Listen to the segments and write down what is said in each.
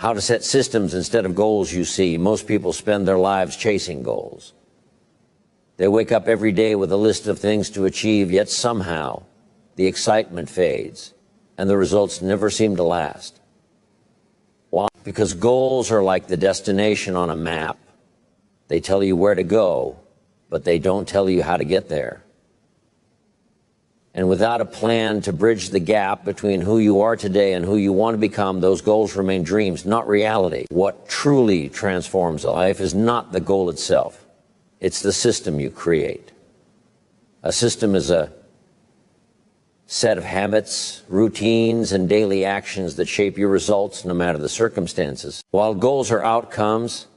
How to set systems instead of goals. You see, most people spend their lives chasing goals. They wake up every day with a list of things to achieve, yet somehow the excitement fades and the results never seem to last. Why? Because goals are like the destination on a map. They tell you where to go, but they don't tell you how to get there. And without a plan to bridge the gap between who you are today and who you want to become, those goals remain dreams, not reality. What truly transforms a life is not the goal itself. It's the system you create. A system is a set of habits, routines, and daily actions that shape your results no matter the circumstances. While goals are outcomes,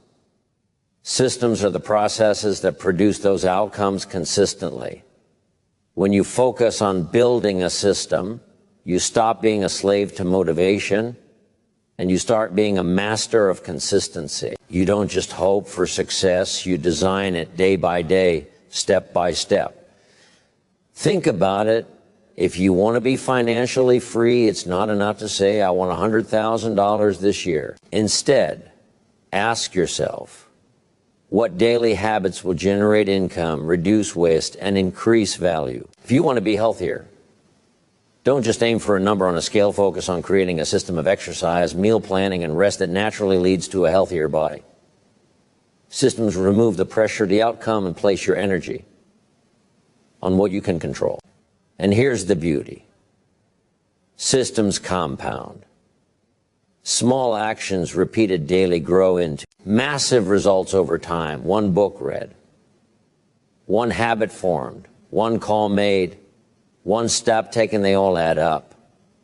systems are the processes that produce those outcomes consistently. When you focus on building a system, you stop being a slave to motivation and you start being a master of consistency. You don't just hope for success, you design it day by day, step by step. Think about it. If you want to be financially free, it's not enough to say, I want $100,000 this year. Instead, ask yourself, what daily habits will generate income, reduce waste, and increase value? If you want to be healthier, don't just aim for a number on a scale. Focus on creating a system of exercise, meal planning, and rest that naturally leads to a healthier body. Systems remove the pressure, the outcome, and place your energy on what you can control. And here's the beauty. Systems compound. Small actions repeated daily grow into massive results over time. One book read, one habit formed, one call made, one step taken, they all add up.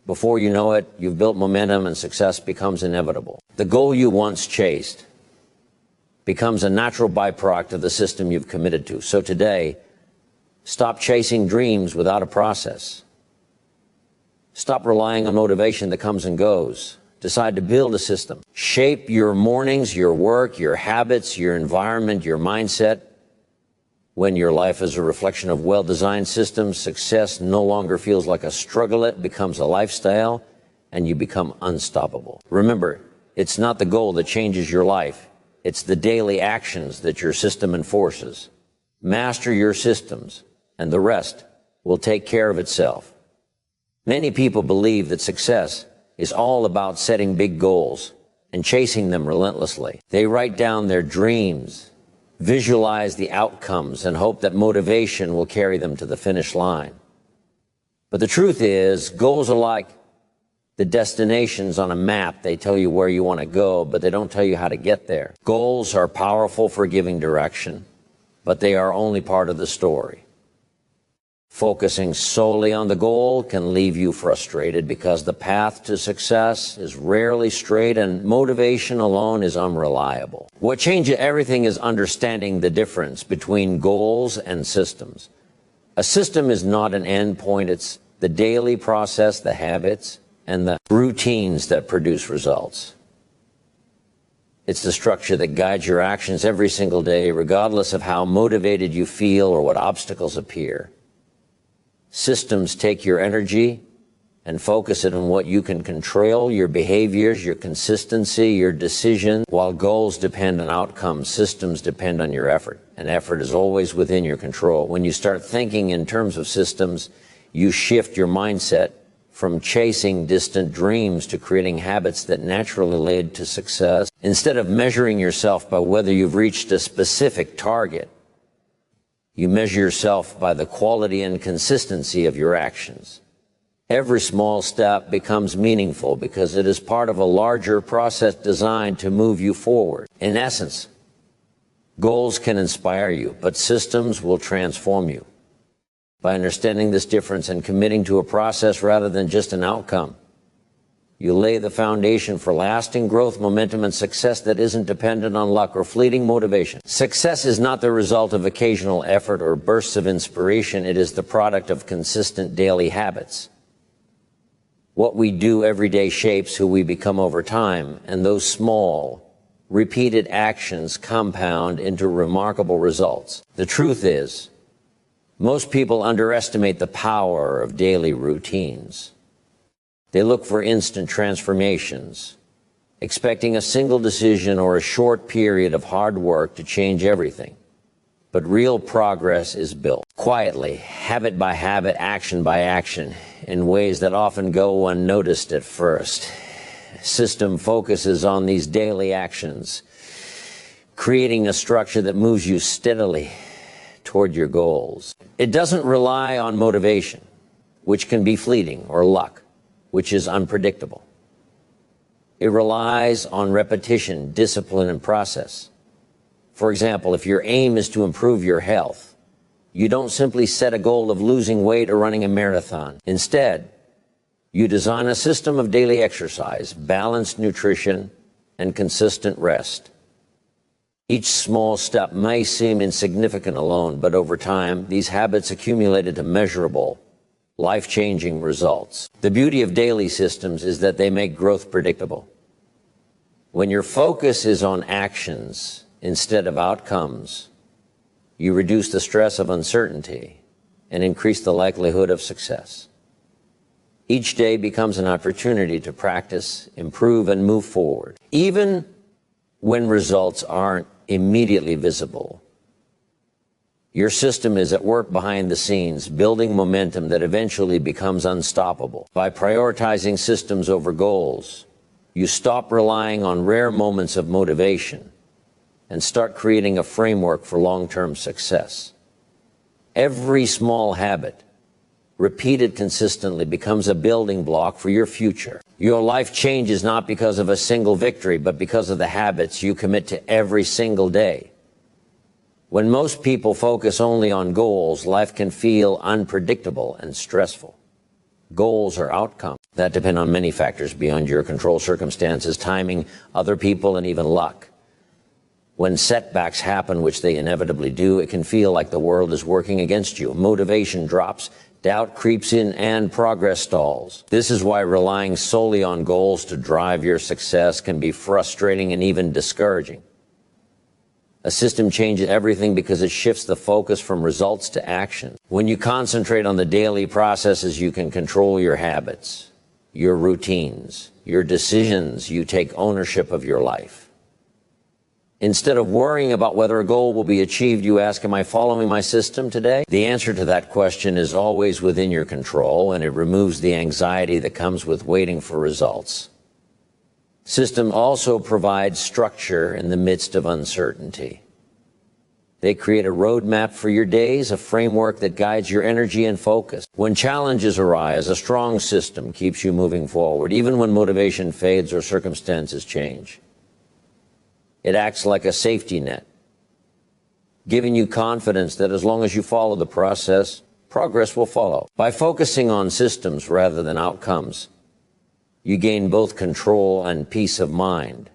Before you know it, you've built momentum and success becomes inevitable. The goal you once chased becomes a natural byproduct of the system you've committed to. So today, stop chasing dreams without a process. Stop relying on motivation that comes and goes. Decide to build a system. Shape your mornings, your work, your habits, your environment, your mindset. When your life is a reflection of well-designed systems, success no longer feels like a struggle. It becomes a lifestyle, and you become unstoppable. Remember, it's not the goal that changes your life. It's the daily actions that your system enforces. Master your systems, and the rest will take care of itself. Many people believe that success is all about setting big goals and chasing them relentlessly. They write down their dreams, visualize the outcomes, and hope that motivation will carry them to the finish line. But the truth is, goals are like the destinations on a map. They tell you where you want to go, but they don't tell you how to get there. Goals are powerful for giving direction, but they are only part of the story. Focusing solely on the goal can leave you frustrated because the path to success is rarely straight and motivation alone is unreliable. What changes everything is understanding the difference between goals and systems. A system is not an end point. It's the daily process, the habits, and the routines that produce results. It's the structure that guides your actions every single day, regardless of how motivated you feel or what obstacles appear. Systems take your energy and focus it on what you can control, your behaviors, your consistency, your decisions. While goals depend on outcomes, systems depend on your effort. And effort is always within your control. When you start thinking in terms of systems, you shift your mindset from chasing distant dreams to creating habits that naturally lead to success. Instead of measuring yourself by whether you've reached a specific target, you measure yourself by the quality and consistency of your actions. Every small step becomes meaningful because it is part of a larger process designed to move you forward. In essence, goals can inspire you, but systems will transform you. By understanding this difference and committing to a process rather than just an outcome, you lay the foundation for lasting growth, momentum, and success that isn't dependent on luck or fleeting motivation. Success is not the result of occasional effort or bursts of inspiration. It is the product of consistent daily habits. What we do every day shapes who we become over time, and those small, repeated actions compound into remarkable results. The truth is, most people underestimate the power of daily routines. They look for instant transformations, expecting a single decision or a short period of hard work to change everything. But real progress is built quietly, habit by habit, action by action, in ways that often go unnoticed at first. System focuses on these daily actions, creating a structure that moves you steadily toward your goals. It doesn't rely on motivation, which can be fleeting, or luck, which is unpredictable. It relies on repetition, discipline, and process. For example, if your aim is to improve your health, you don't simply set a goal of losing weight or running a marathon. Instead, you design a system of daily exercise, balanced nutrition, and consistent rest. Each small step may seem insignificant alone, but over time, these habits accumulate into measurable, life-changing results. The beauty of daily systems is that they make growth predictable. When your focus is on actions instead of outcomes, you reduce the stress of uncertainty and increase the likelihood of success. Each day becomes an opportunity to practice, improve, and move forward. Even when results aren't immediately visible, your system is at work behind the scenes, building momentum that eventually becomes unstoppable. By prioritizing systems over goals, you stop relying on rare moments of motivation and start creating a framework for long-term success. Every small habit, repeated consistently, becomes a building block for your future. Your life changes not because of a single victory, but because of the habits you commit to every single day. When most people focus only on goals, life can feel unpredictable and stressful. Goals are outcomes that depend on many factors beyond your control: circumstances, timing, other people, and even luck. When setbacks happen, which they inevitably do, it can feel like the world is working against you. Motivation drops, doubt creeps in, and progress stalls. This is why relying solely on goals to drive your success can be frustrating and even discouraging. A system changes everything because it shifts the focus from results to action. When you concentrate on the daily processes, you can control your habits, your routines, your decisions. You take ownership of your life. Instead of worrying about whether a goal will be achieved, you ask, am I following my system today? The answer to that question is always within your control, and it removes the anxiety that comes with waiting for results. System also provides structure in the midst of uncertainty. They create a roadmap for your days, a framework that guides your energy and focus. When challenges arise, a strong system keeps you moving forward, even when motivation fades or circumstances change. It acts like a safety net, giving you confidence that as long as you follow the process, progress will follow. By focusing on systems rather than outcomes, you gain both control and peace of mind.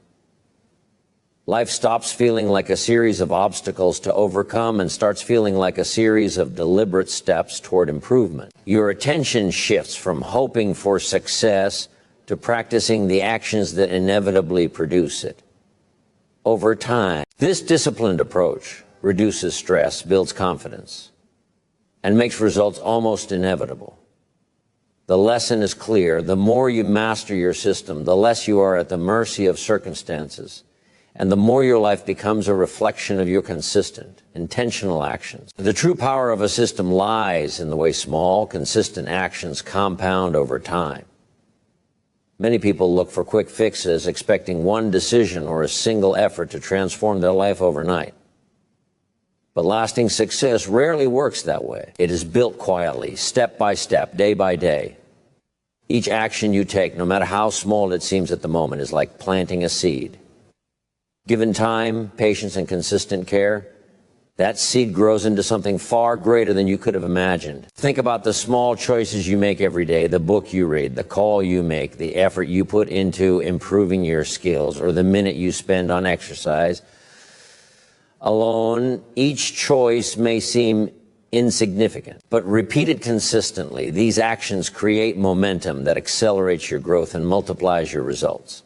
Life stops feeling like a series of obstacles to overcome and starts feeling like a series of deliberate steps toward improvement. Your attention shifts from hoping for success to practicing the actions that inevitably produce it. Over time, this disciplined approach reduces stress, builds confidence, and makes results almost inevitable. The lesson is clear: the more you master your system, the less you are at the mercy of circumstances, and the more your life becomes a reflection of your consistent, intentional actions. The true power of a system lies in the way small, consistent actions compound over time. Many people look for quick fixes, expecting one decision or a single effort to transform their life overnight. But lasting success rarely works that way. It is built quietly, step by step, day by day. Each action you take, no matter how small it seems at the moment, is like planting a seed. Given time, patience, and consistent care, that seed grows into something far greater than you could have imagined. Think about the small choices you make every day, the book you read, the call you make, the effort you put into improving your skills, or the minute you spend on exercise. Alone, each choice may seem insignificant, but repeated consistently, these actions create momentum that accelerates your growth and multiplies your results.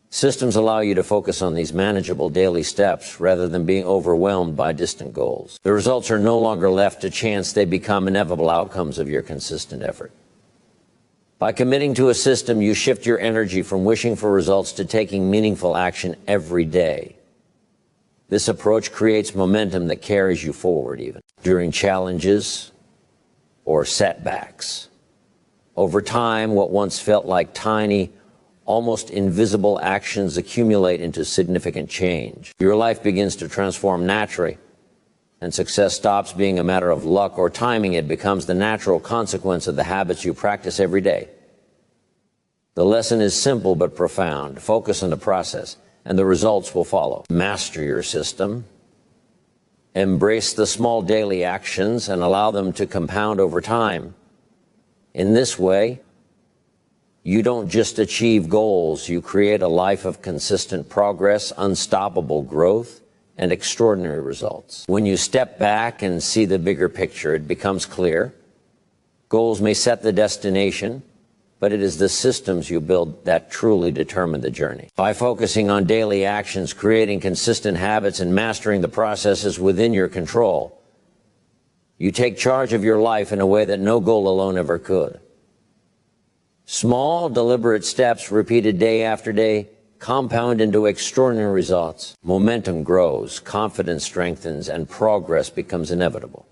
Systems allow you to focus on these manageable daily steps rather than being overwhelmed by distant goals. The results are no longer left to chance. They become inevitable outcomes of your consistent effort. By committing to a system, you shift your energy from wishing for results to taking meaningful action every day. This approach creates momentum that carries you forward even during challenges or setbacks. Over time, what once felt like tiny, almost invisible actions accumulate into significant change. Your life begins to transform naturally, and success stops being a matter of luck or timing. It becomes the natural consequence of the habits you practice every day. The lesson is simple but profound. Focus on the process, and the results will follow. Master your system. Embrace the small daily actions and allow them to compound over time. In this way, you don't just achieve goals, you create a life of consistent progress, unstoppable growth, and extraordinary results. When you step back and see the bigger picture, it becomes clear. Goals may set the destination, but it is the systems you build that truly determine the journey. By focusing on daily actions, creating consistent habits, and mastering the processes within your control, you take charge of your life in a way that no goal alone ever could. Small, deliberate steps repeated day after day compound into extraordinary results. Momentum grows, confidence strengthens, and progress becomes inevitable.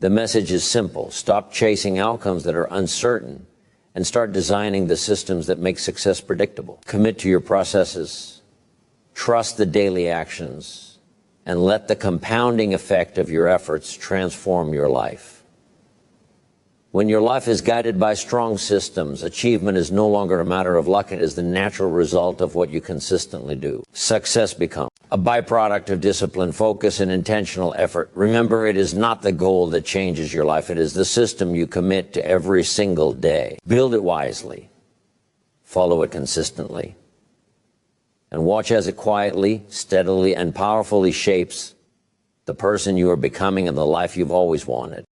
The message is simple. Stop chasing outcomes that are uncertain and start designing the systems that make success predictable. Commit to your processes, trust the daily actions, and let the compounding effect of your efforts transform your life. When your life is guided by strong systems, achievement is no longer a matter of luck. It is the natural result of what you consistently do. Success becomes a byproduct of discipline, focus, and intentional effort. Remember, it is not the goal that changes your life. It is the system you commit to every single day. Build it wisely. Follow it consistently. And watch as it quietly, steadily, and powerfully shapes the person you are becoming and the life you've always wanted.